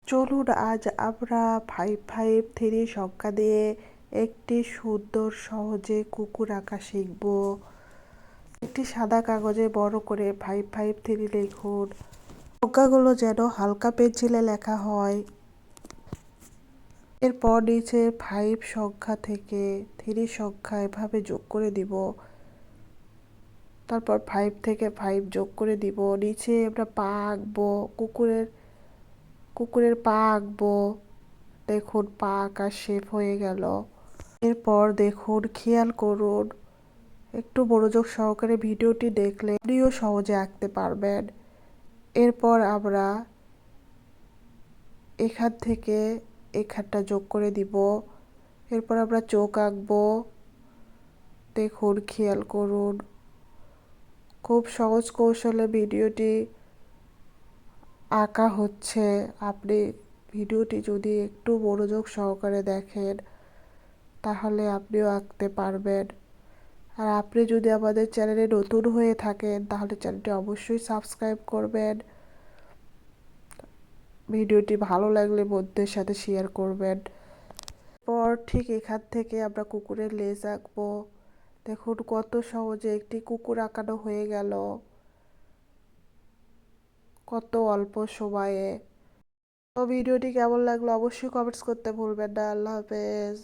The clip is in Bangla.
চলুন আজ আমরা 553 সংখ্যা দিয়ে একটি সুন্দর সহজে কুকুর আঁকা শিখব। একটি সাদা কাগজে বড় করে 553 লিখুন। সংখ্যাগুলো যেন হালকা পেন্সিলে লেখা হয়। এরপর নিচে 5 সংখ্যা থেকে 3 সংখ্যা এভাবে যোগ করে দিব। তারপর 5 থেকে 5 যোগ করে দিব। নিচে আমরা পা আঁকবো, কুকুরের পা আঁকবো। দেখুন পা আঁকার শেপ হয়ে গেল। এরপর দেখুন, খেয়াল করুন, একটু মনোযোগ সহকারে ভিডিওটি দেখলে আপনিও সহজে আঁকতে পারবেন। এরপর আমরা এখান থেকে এখানটা যোগ করে দিব। এরপর আমরা চোখ আঁকবো। দেখুন, খেয়াল করুন, খুব সহজ কৌশলে ভিডিওটি আঁকা হচ্ছে। আপনি ভিডিওটি যদি একটু মনোযোগ সহকারে দেখেন তাহলে আপনিও আঁকতে পারবেন। আর আপনি যদি আমাদের চ্যানেলে নতুন হয়ে থাকেন তাহলে চ্যানেলটি অবশ্যই সাবস্ক্রাইব করবেন। ভিডিওটি ভালো লাগলে বন্ধুদের সাথে শেয়ার করবেন। পর ঠিক এখান থেকে আমরা কুকুরের লেজ আঁকবো। দেখুন কত সহজে একটি কুকুর আঁকানো হয়ে গেল, কত অল্প সময়ে। তো ভিডিওটি কেমন লাগলো অবশ্যই কমেন্টস করতে ভুলবেন না। আল্লাহ হাফেজ।